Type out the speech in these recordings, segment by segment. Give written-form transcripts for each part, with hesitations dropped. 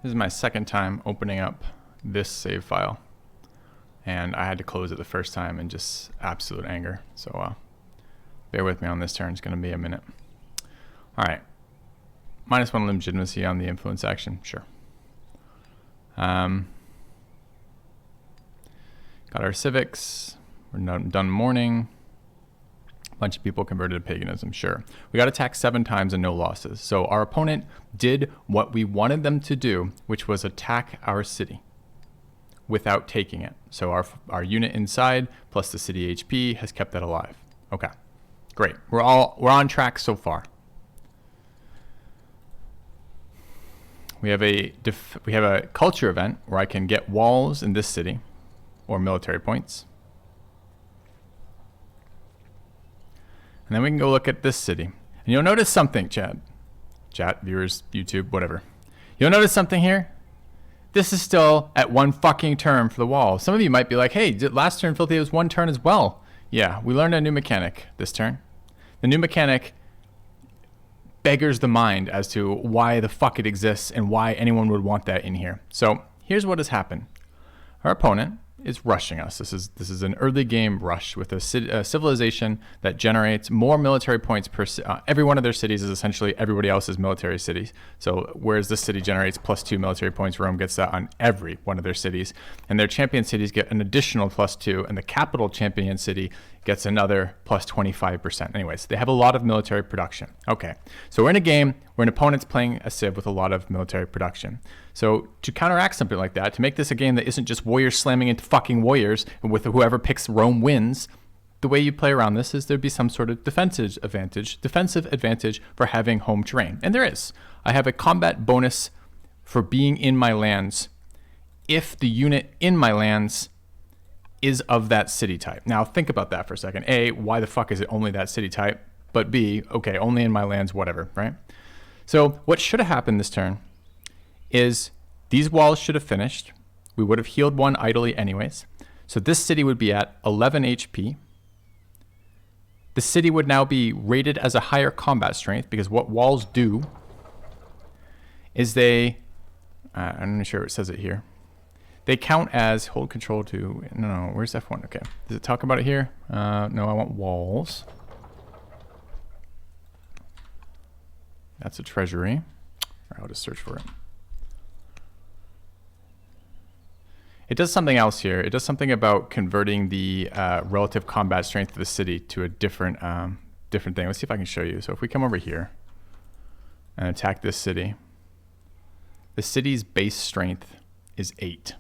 This is my second time opening up this save file, and I had to close it the first time in just absolute anger. So bear with me on this turn. It's going to be a minute. All right. -1 legitimacy on the influence action. Sure. Got our civics. We're done mourning. A bunch of people converted to paganism. Sure. We got attacked 7 times and no losses. So our opponent did what we wanted them to do, which was attack our city without taking it. So our unit inside plus the city HP has kept that alive. Okay. Great. We're on track so far. We have a culture event where I can get walls in this city or military points. And then we can go look at this city. And you'll notice something, chat, viewers, YouTube, whatever. You'll notice something here. This is still at 1 fucking turn for the wall. Some of you might be like, hey, last turn Filthy was 1 turn as well. Yeah, we learned a new mechanic this turn. The new mechanic beggars the mind as to why the fuck it exists and why anyone would want that in here. So here's what has happened. Our opponent is rushing us. This is an early game rush with a civilization that generates more military points per every one of their cities is essentially everybody else's military cities. So whereas this city generates +2 military points, Rome gets that on every one of their cities, and their champion cities get an additional +2, and the capital champion city gets another +25%. Anyways, they have a lot of military production. Okay, so we're in a game where an opponent's playing a civ with a lot of military production. So to counteract something like that, to make this a game that isn't just warriors slamming into fucking warriors, and with whoever picks Rome wins, the way you play around this is there'd be some sort of defensive advantage for having home terrain. And there is. I have a combat bonus for being in my lands if the unit in my lands is of that city type. Now think about that for a second. A, why the fuck is it only that city type? But B, okay, only in my lands, whatever, right? So what should have happened this turn is these walls should have finished. We would have healed 1 idly anyways. So this city would be at 11 HP. The city would now be rated as a higher combat strength because what walls do is I'm not sure it says it here. They count as hold control to, no, where's F1? Okay. Does it talk about it here? No, I want walls. That's a treasury. All right, I'll just search for it. It does something else here. It does something about converting the relative combat strength of the city to a different thing. Let's see if I can show you. So if we come over here and attack this city, the city's base strength is 8.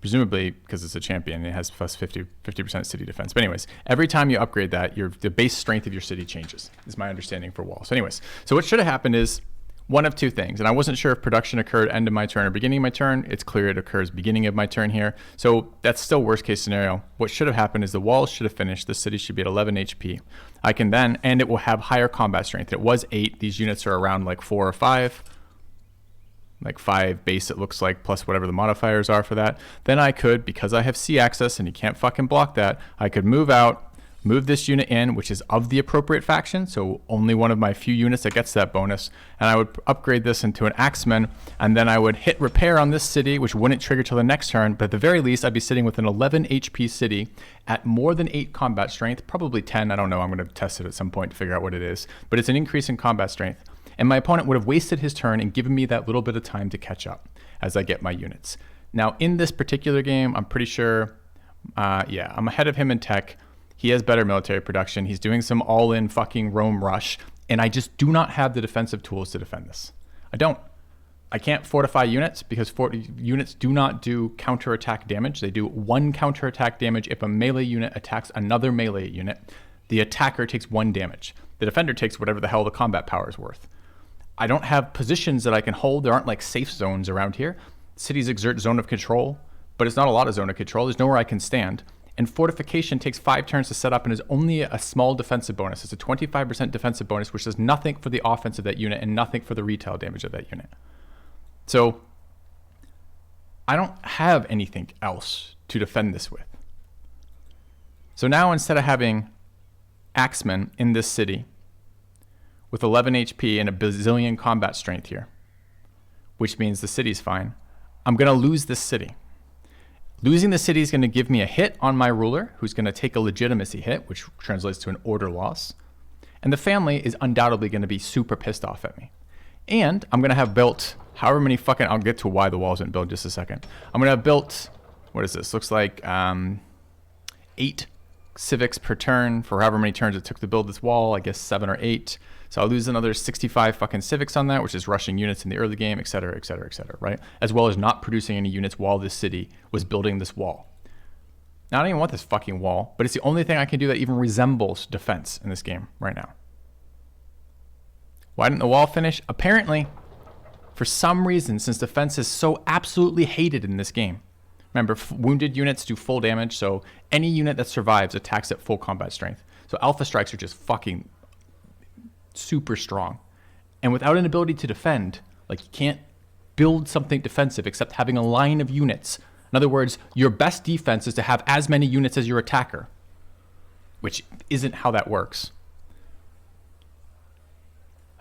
Presumably because it's a champion, it has plus 50% city defense. But anyways, every time you upgrade that, the base strength of your city changes, is my understanding for walls. So anyways, so what should have happened is one of 2 things. And I wasn't sure if production occurred end of my turn or beginning of my turn. It's clear it occurs beginning of my turn here. So that's still worst case scenario. What should have happened is the walls should have finished. The city should be at 11 HP. I can then, and it will have higher combat strength. It was 8. These units are around like 4 or 5. Like 5 base it looks like, plus whatever the modifiers are for that. Then I could, because I have C access and you can't fucking block that, I could move out, move this unit in, which is of the appropriate faction, so only one of my few units that gets that bonus, and I would upgrade this into an Axeman, and then I would hit repair on this city, which wouldn't trigger till the next turn, but at the very least I'd be sitting with an 11 HP city at more than 8 combat strength, probably 10, I don't know, I'm going to test it at some point to figure out what it is, but it's an increase in combat strength. And my opponent would have wasted his turn and given me that little bit of time to catch up as I get my units. Now, in this particular game, I'm pretty sure, yeah, I'm ahead of him in tech. He has better military production. He's doing some all-in fucking Rome rush, and I just do not have the defensive tools to defend this. I don't. I can't fortify units because units do not do counterattack damage. They do 1 counterattack damage if a melee unit attacks another melee unit. The attacker takes 1 damage. The defender takes whatever the hell the combat power is worth. I don't have positions that I can hold. There aren't like safe zones around here. Cities exert zone of control, but it's not a lot of zone of control. There's nowhere I can stand. And fortification takes 5 turns to set up and is only a small defensive bonus. It's a 25% defensive bonus, which does nothing for the offense of that unit and nothing for the retail damage of that unit. So I don't have anything else to defend this with. So now instead of having Axemen in this city with 11 HP and a bazillion combat strength here, which means the city's fine, I'm going to lose this city. Losing the city is going to give me a hit on my ruler, who's going to take a legitimacy hit, which translates to an order loss. And the family is undoubtedly going to be super pissed off at me. And I'm going to have built however many fucking... I'll get to why the walls didn't build in just a second. I'm going to have built... What is this? Looks like 8 civics per turn for however many turns it took to build this wall. I guess 7 or 8. So I'll lose another 65 fucking civics on that, which is rushing units in the early game, et cetera, et cetera, et cetera, right? As well as not producing any units while this city was building this wall. Now, I don't even want this fucking wall, but it's the only thing I can do that even resembles defense in this game right now. Why didn't the wall finish? Apparently, for some reason, since defense is so absolutely hated in this game. Remember, wounded units do full damage, so any unit that survives attacks at full combat strength. So alpha strikes are just fucking super strong. And without an ability to defend, like, you can't build something defensive except having a line of units. In other words, your best defense is to have as many units as your attacker, which isn't how that works.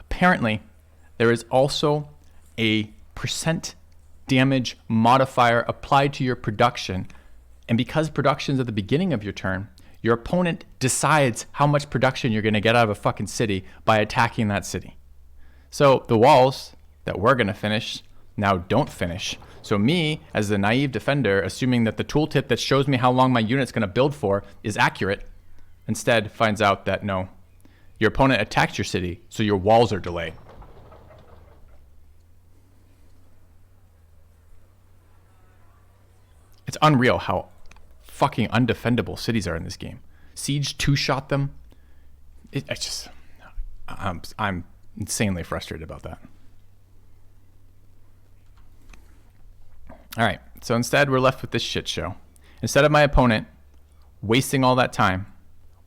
Apparently, there is also a percent damage modifier applied to your production. And because production is at the beginning of your turn, your opponent decides how much production you're going to get out of a fucking city by attacking that city. So the walls that we're going to finish now don't finish. So me, as the naive defender, assuming that the tooltip that shows me how long my unit's going to build for is accurate, instead finds out that no, your opponent attacked your city, so your walls are delayed. It's unreal how fucking undefendable cities are in this game. Siege two-shot them. I'm insanely frustrated about that. All right, so instead we're left with this shit show. Instead of my opponent wasting all that time,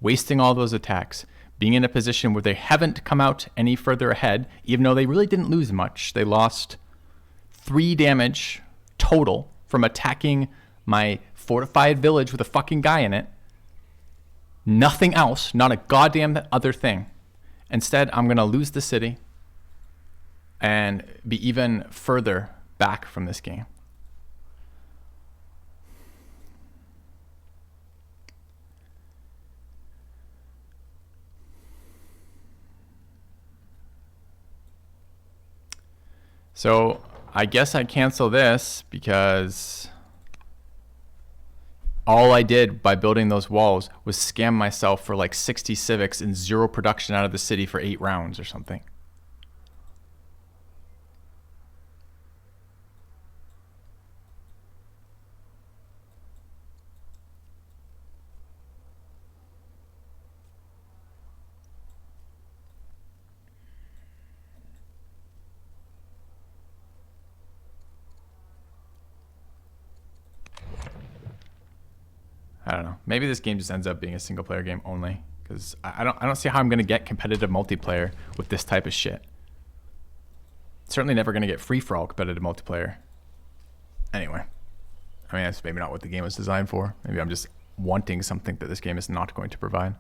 wasting all those attacks, being in a position where they haven't come out any further ahead, even though they really didn't lose much. They lost 3 damage total from attacking my fortified village with a fucking guy in it. Nothing else, not a goddamn other thing. Instead, I'm going to lose the city and be even further back from this game. So I guess I cancel this because all I did by building those walls was scam myself for like 60 civics and 0 production out of the city for 8 rounds or something. I don't know. Maybe this game just ends up being a single player game only, because I don't see how I'm going to get competitive multiplayer with this type of shit. Certainly never going to get free for all competitive multiplayer. Anyway, I mean, that's maybe not what the game was designed for. Maybe I'm just wanting something that this game is not going to provide.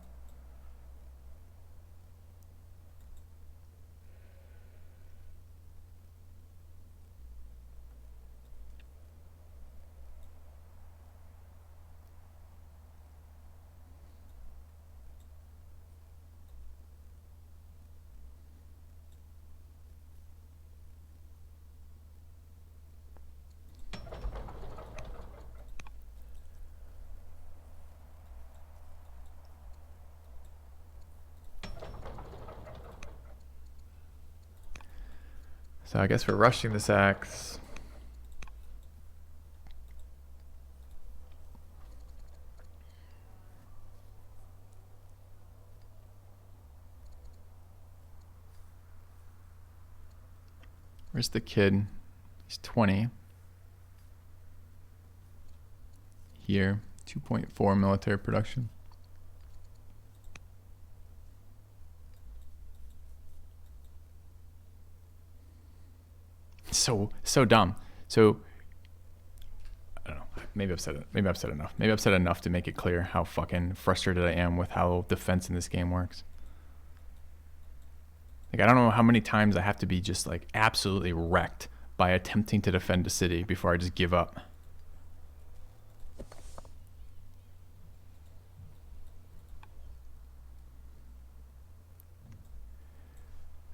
So I guess we're rushing this axe. Where's the kid? He's 20. Here, 2.4 military production. So dumb. So I don't know. Maybe I've said it. Maybe I've said enough. Maybe I've said enough to make it clear how fucking frustrated I am with how defense in this game works. Like, I don't know how many times I have to be just like absolutely wrecked by attempting to defend a city before I just give up.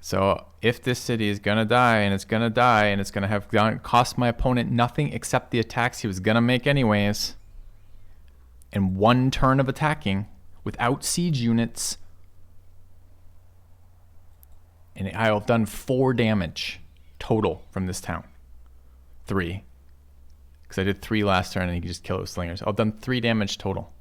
So if this city is gonna die, and it's gonna die, and it's gonna have cost my opponent nothing except the attacks he was gonna make anyways, and 1 turn of attacking without siege units, and I've done 4 damage total from this town. 3, because I did 3 last turn, and he could just kill it with slingers. I've done 3 damage total.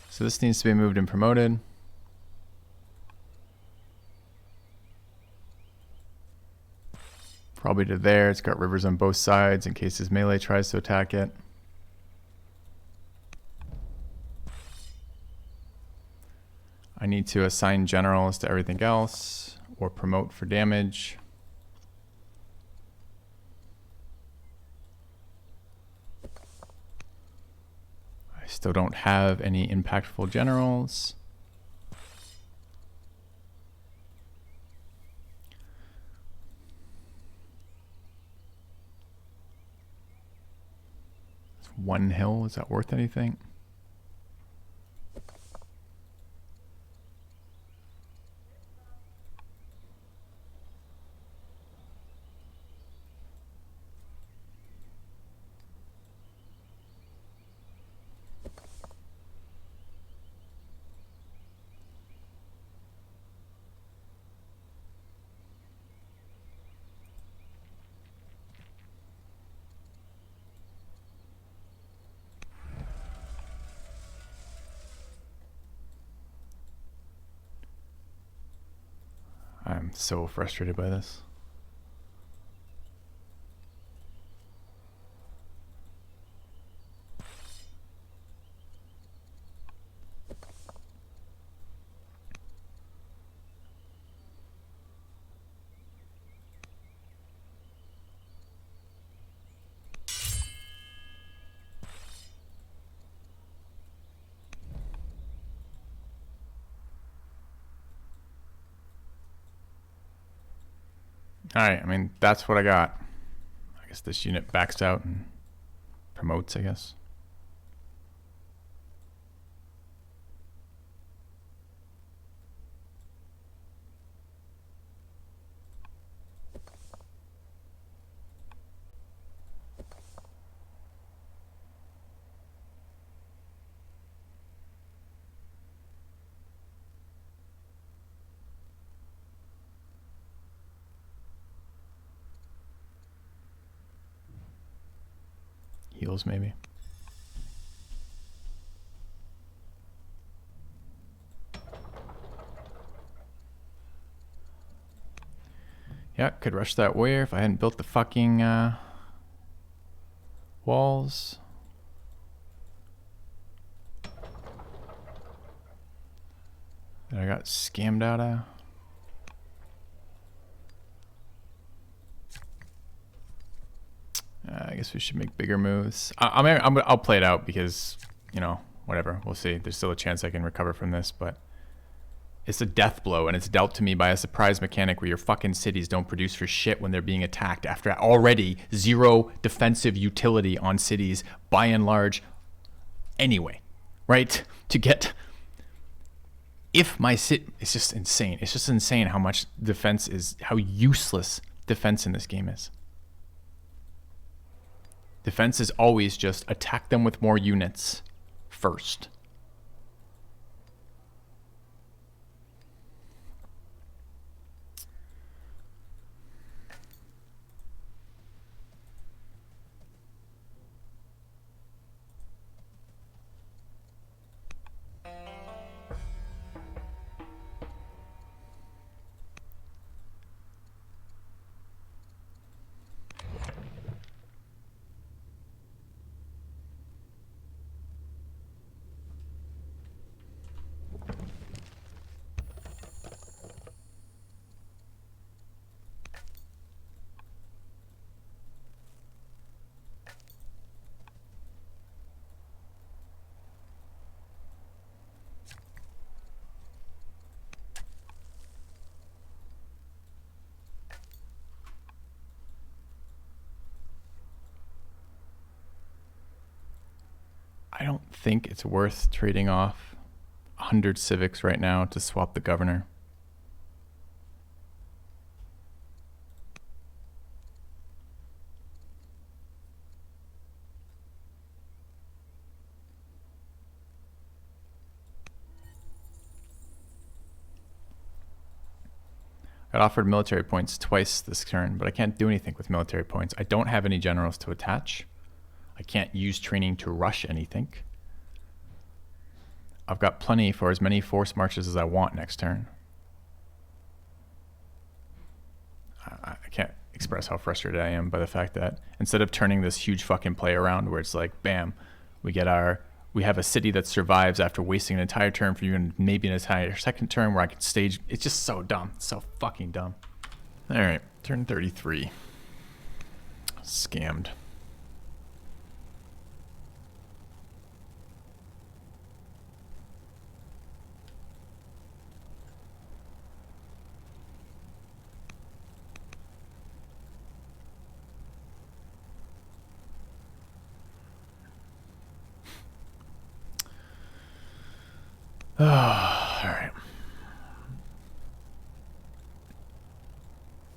So this needs to be moved and promoted. Probably to there. It's got rivers on both sides in case his melee tries to attack it. I need to assign generals to everything else or promote for damage. I still don't have any impactful generals. It's 1 hill, is that worth anything? I'm so frustrated by this. Alright, I mean, that's what I got. I guess this unit backs out and promotes, I guess. Heals, maybe. Yeah, could rush that warrior if I hadn't built the fucking walls. That I got scammed out of. I guess we should make bigger moves. I'll play it out because, you know, whatever. We'll see. There's still a chance I can recover from this, but it's a death blow, and it's dealt to me by a surprise mechanic where your fucking cities don't produce for shit when they're being attacked after already 0 defensive utility on cities by and large anyway, right? to get. If my city, it's just insane. It's just insane how much defense is, how useless defense in this game is. Defense is always just attack them with more units first. I don't think it's worth trading off 100 civics right now to swap the governor. Got offered military points twice this turn, but I can't do anything with military points. I don't have any generals to attach. I can't use training to rush anything. I've got plenty for as many force marches as I want next turn. I can't express how frustrated I am by the fact that instead of turning this huge fucking play around where it's like, bam, we have a city that survives after wasting an entire turn for you and maybe an entire second turn where I could stage. It's just so dumb. So fucking dumb. All right, turn 33. Scammed. Oh, all right.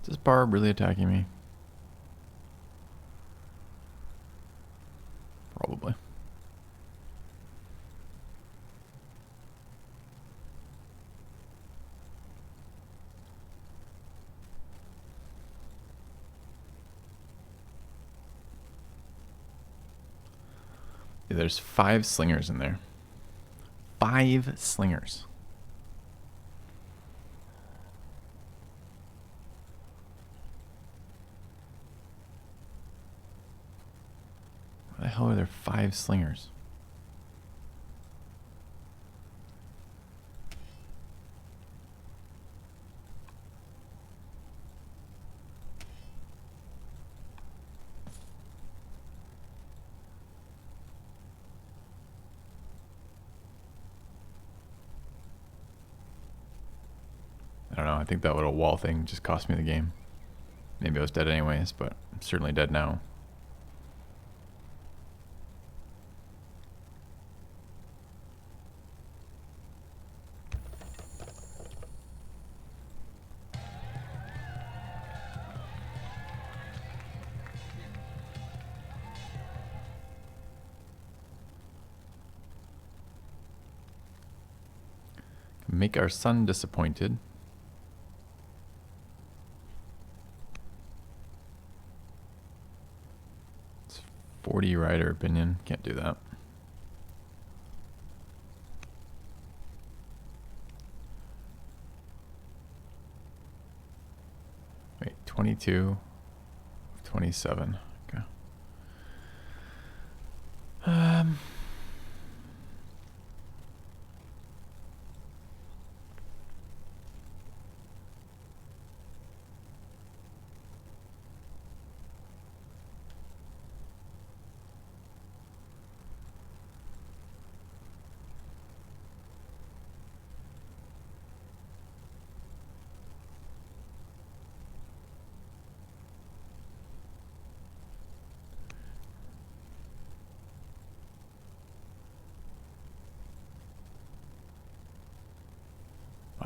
Is this Barb really attacking me? Probably. Yeah, there's 5 slingers in there. 5 slingers. Why the hell are there 5 slingers? I don't know. I think that little wall thing just cost me the game. Maybe I was dead anyways, but I'm certainly dead now. Make our son disappointed. It's 40 rider opinion. Can't do that. Wait, 22, 27. Okay.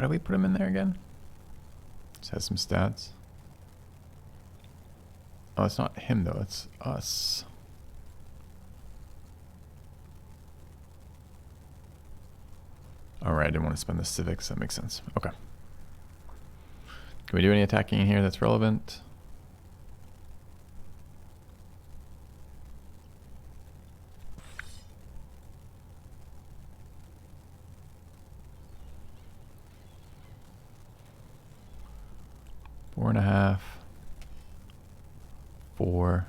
Why do we put him in there again? Just has some stats. Oh, it's not him though, it's us. Alright, I didn't want to spend the civics, that makes sense. Okay. Can we do any attacking in here that's relevant? Four and a half. 4.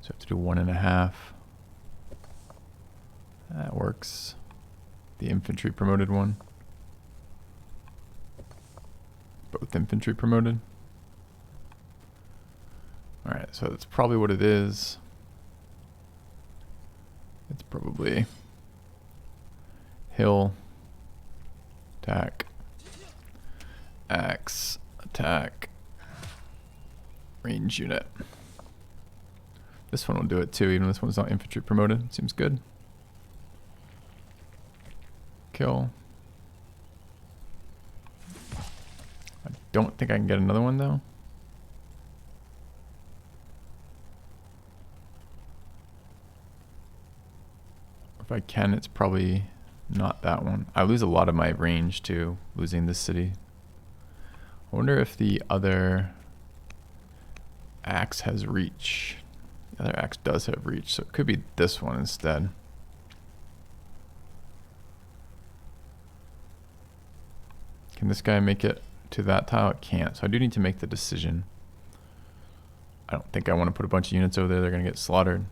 So I have to do 1.5. That works. The infantry promoted one. Both infantry promoted. Alright, so that's probably what it is. It's probably hill, attack, axe, attack, range unit. This one will do it too, even though this one's not infantry promoted. Seems good. Kill. I don't think I can get another one though. If I can, it's probably not that one. I lose a lot of my range too, losing this city. I wonder if the other axe has reach. The other axe does have reach, so it could be this one instead. Can this guy make it to that tile? It can't, so I do need to make the decision. I don't think I want to put a bunch of units over there. They're going to get slaughtered.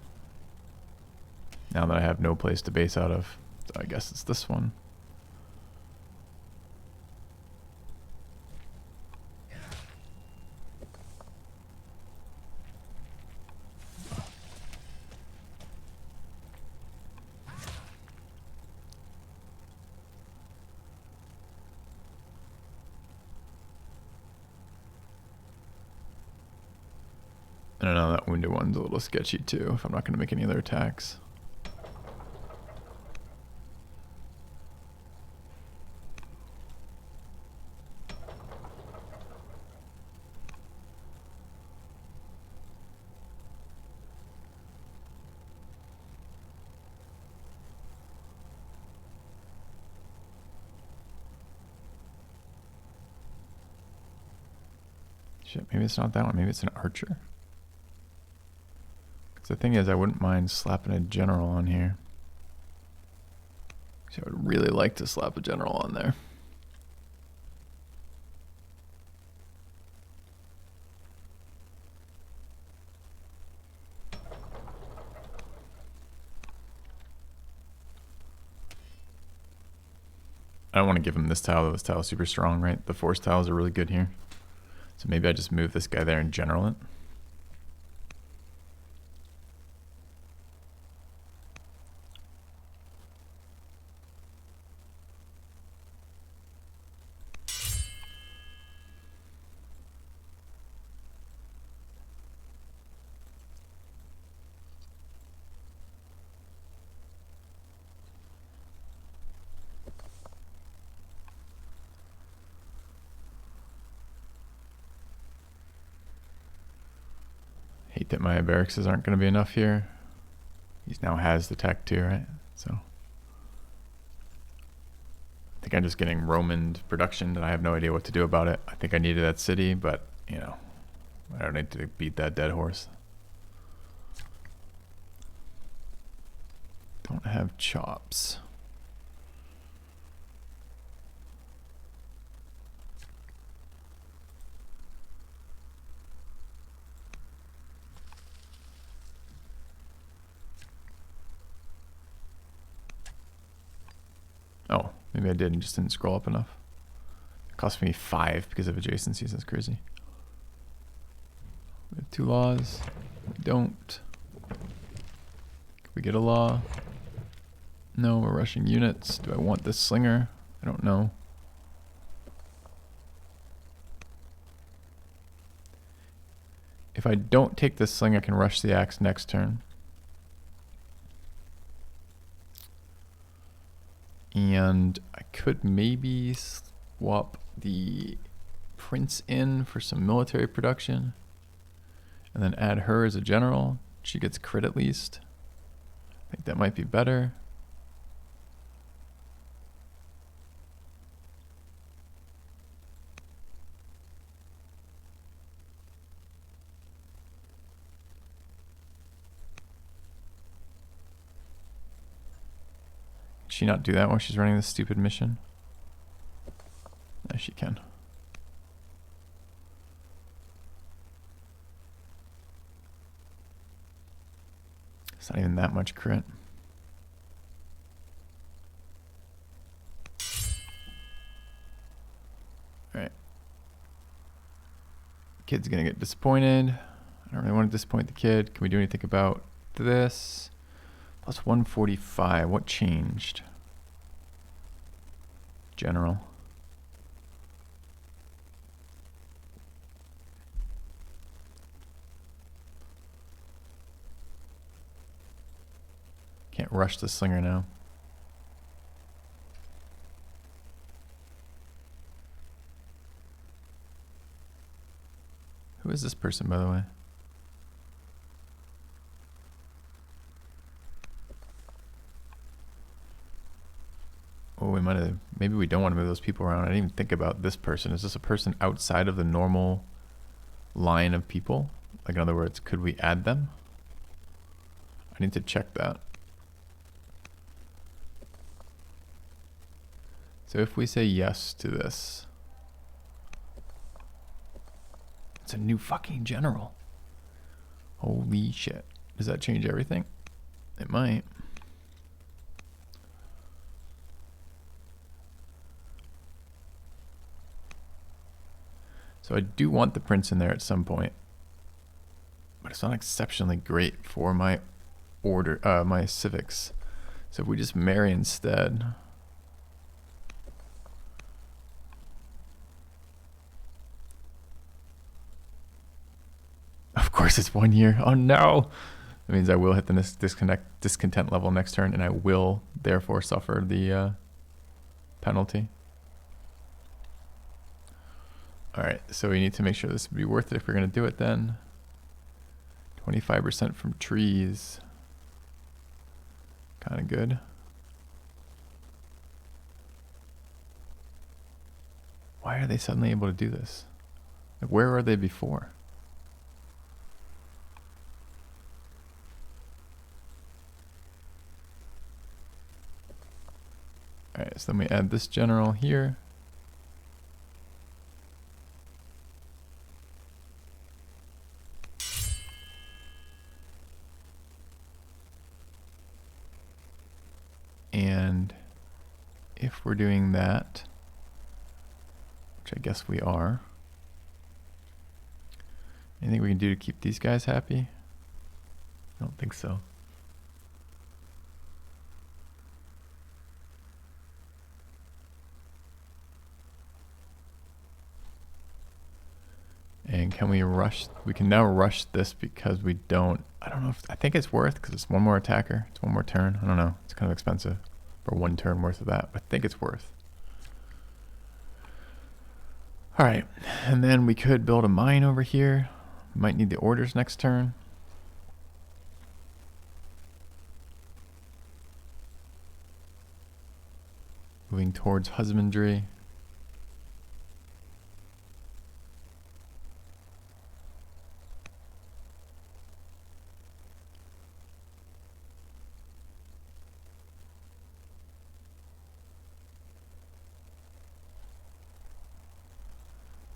Now that I have no place to base out of. So I guess it's this one. I don't know, that wounded one's a little sketchy too, if I'm not going to make any other attacks. Shit, maybe it's not that one, maybe it's an archer. The thing is, I wouldn't mind slapping a general on here. So I would really like to slap a general on there. I don't want to give him this tile, though. This tile is super strong, right? The force tiles are really good here. So maybe I just move this guy there and general it. Hate that my barracks aren't going to be enough here. He now has the tech too, right? So I think I'm just getting Roman production and I have no idea what to do about it. I think I needed that city, but you know, I don't need to beat that dead horse. Don't have chops. Oh, maybe I did and just didn't scroll up enough. It cost me 5 because of adjacencies. That's crazy. We have 2 laws. We don't. Can we get a law? No, we're rushing units. Do I want this slinger? I don't know. If I don't take this sling, I can rush the axe next turn. And I could maybe swap the prince in for some military production, and then add her as a general. She gets crit at least. I think that might be better. Can she not do that while she's running this stupid mission? No, she can. It's not even that much crit. Alright. Kid's gonna get disappointed. I don't really want to disappoint the kid. Can we do anything about this? Plus 145. What changed? General. Can't rush the slinger now. Who is this person, by the way? Oh, we might have, maybe we don't want to move those people around. I didn't even think about this person. Is this a person outside of the normal line of people? Like, in other words, could we add them? I need to check that. So if we say yes to this, it's a new fucking general. Holy shit. Does that change everything? It might. So I do want the prince in there at some point, but it's not exceptionally great for my order, my civics. So if we just marry instead. Of course it's 1 year. Oh no. That means I will hit the discontent level next turn, and I will therefore suffer the penalty. Alright, so we need to make sure this would be worth it if we're going to do it then. 25% from trees. Kind of good. Why are they suddenly able to do this? Like, where were they before? Alright, so then we add this general here. And if we're doing that, which I guess we are, anything we can do to keep these guys happy? I don't think so. And can we rush? We can now rush this because we don't. I don't know if, I think it's worth, because it's one more attacker. It's one more turn. I don't know. It's kind of expensive for 1 turn worth of that. But I think it's worth. All right. And then we could build a mine over here. We might need the orders next turn. Moving towards husbandry.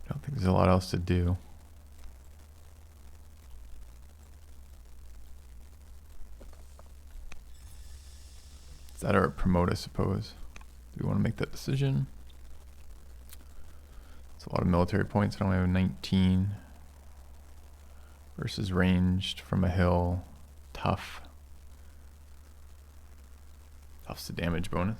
I don't think there's a lot else to do. Is that or promote, I suppose? Do we want to make that decision? It's a lot of military points. I only have 19. Versus ranged from a hill. Tough. Tough's the damage bonus.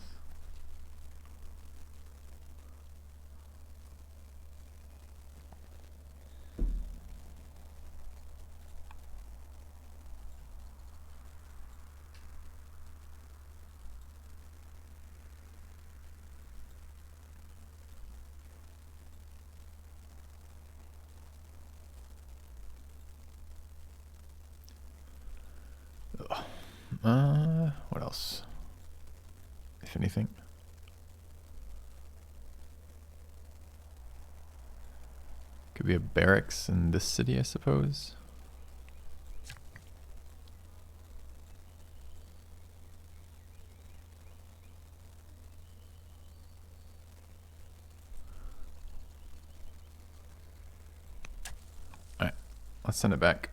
What else? If anything. Could be a barracks in this city, I suppose. All right, let's send it back.